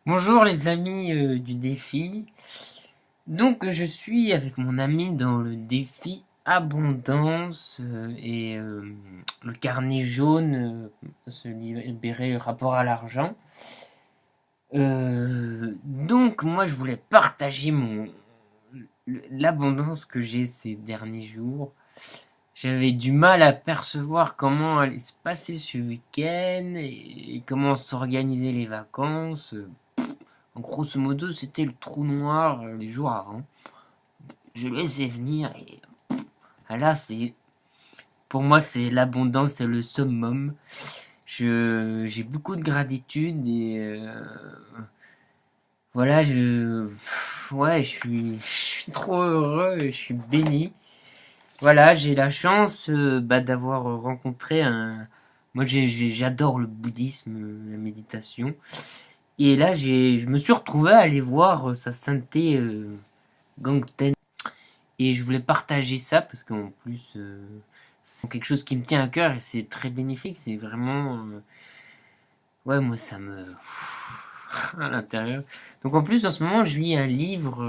Bonjour les amis du défi. Donc je suis avec mon ami dans le défi abondance le carnet jaune, se libérer rapport à l'argent. Donc moi je voulais partager l'abondance que j'ai ces derniers jours. J'avais du mal à percevoir comment allait se passer ce week-end et comment s'organiser les vacances. Grosso modo, c'était le trou noir les jours avant. Je laissais venir et là, pour moi, c'est l'abondance, c'est le summum. J'ai beaucoup de gratitude et voilà, ouais, je suis trop heureux, je suis béni. Voilà, j'ai la chance d'avoir rencontré moi, j'adore le bouddhisme, la méditation. Et là, je me suis retrouvé à aller voir sa sainteté Gangten. Et je voulais partager ça parce qu'en plus, c'est quelque chose qui me tient à cœur et c'est très bénéfique. C'est vraiment. Ouais, moi, ça me. à l'intérieur. Donc en plus, en ce moment, je lis un livre,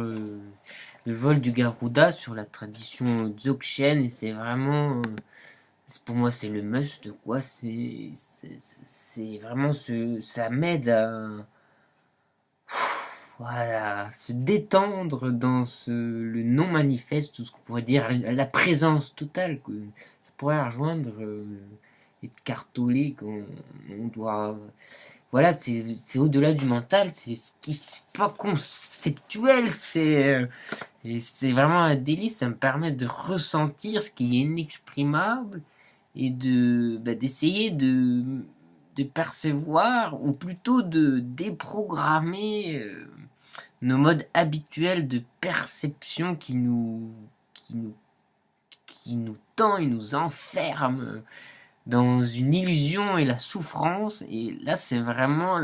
Le vol du Garuda, sur la tradition Dzogchen. Et c'est vraiment. Pour moi, c'est le must, quoi. C'est vraiment ça m'aide à. Voilà, se détendre dans le non manifeste, ou ce qu'on pourrait dire la présence totale, que ça pourrait rejoindre et cartoler quand on doit. Voilà, c'est au-delà du mental, c'est ce qui c'est pas conceptuel, et c'est vraiment un délice. Ça me permet de ressentir ce qui est inexprimable et d'essayer de percevoir, ou plutôt de déprogrammer nos modes habituels de perception qui nous tend et nous enferme dans une illusion et la souffrance. Et là, c'est vraiment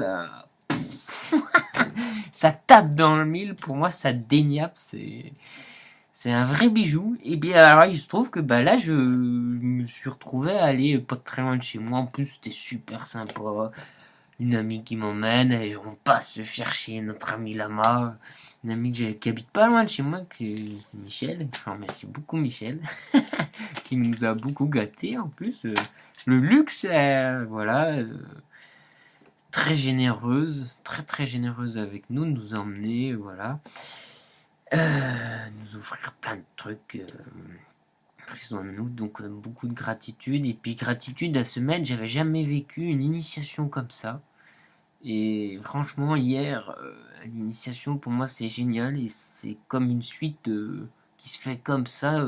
ça tape dans le mille. Pour moi, ça déniape. C'est un vrai bijou. Et bien, alors, il se trouve que là, je me suis retrouvé à aller pas très loin de chez moi. En plus, c'était super sympa. Une amie qui m'emmène et on passe chercher notre ami Lama. Une amie qui habite pas loin de chez moi, c'est Michel. Enfin, merci beaucoup Michel, qui nous a beaucoup gâtés en plus. Le luxe, voilà, très généreuse, très très généreuse avec nous, nous emmener, voilà, nous offrir plein de trucs. Soin de nous, donc beaucoup de gratitude. Et puis gratitude à se mettre, j'avais jamais vécu une initiation comme ça. Et franchement, hier, l'initiation, pour moi, c'est génial. Et c'est comme une suite qui se fait comme ça,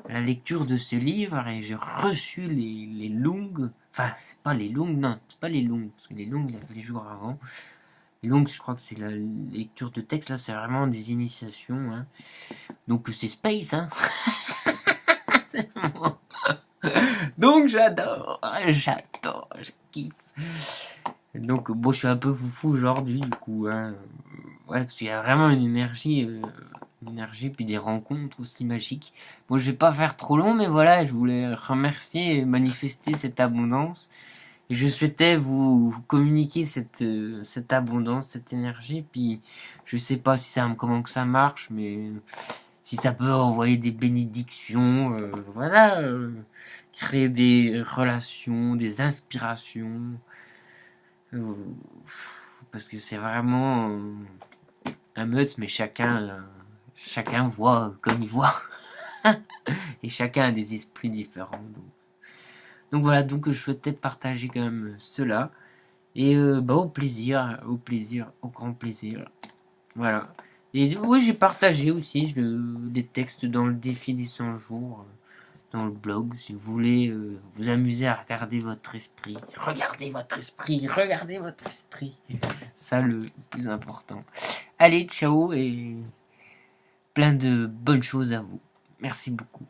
la lecture de ce livre. Et j'ai reçu les longues. Enfin, c'est pas les longues, non, c'est pas les longues. Parce que les longues, il a fait les jours avant. Les longues, je crois que c'est la lecture de texte. Là, c'est vraiment des initiations. Hein. Donc, c'est space, hein. C'est bon. Donc, j'adore, je kiffe. Donc, bon, je suis un peu foufou aujourd'hui, du coup. Hein. Ouais, parce qu'il y a vraiment une énergie, puis des rencontres aussi magiques. Bon, je vais pas faire trop long, mais voilà, je voulais remercier et manifester cette abondance. Et je souhaitais vous communiquer cette abondance, cette énergie. Puis, je sais pas si comment que ça marche, mais si ça peut envoyer des bénédictions, voilà, créer des relations, des inspirations. Euh, Parce que c'est vraiment un must, mais chacun voit comme il voit. Et chacun a des esprits différents. Donc voilà, donc je souhaitais partager quand même cela. Et au plaisir, au grand plaisir. Voilà. Et oui, j'ai partagé aussi des textes dans le défi des 100 jours, dans le blog, si vous voulez vous amuser à regarder votre esprit. Regardez votre esprit. Ça, le plus important. Allez, ciao et plein de bonnes choses à vous. Merci beaucoup.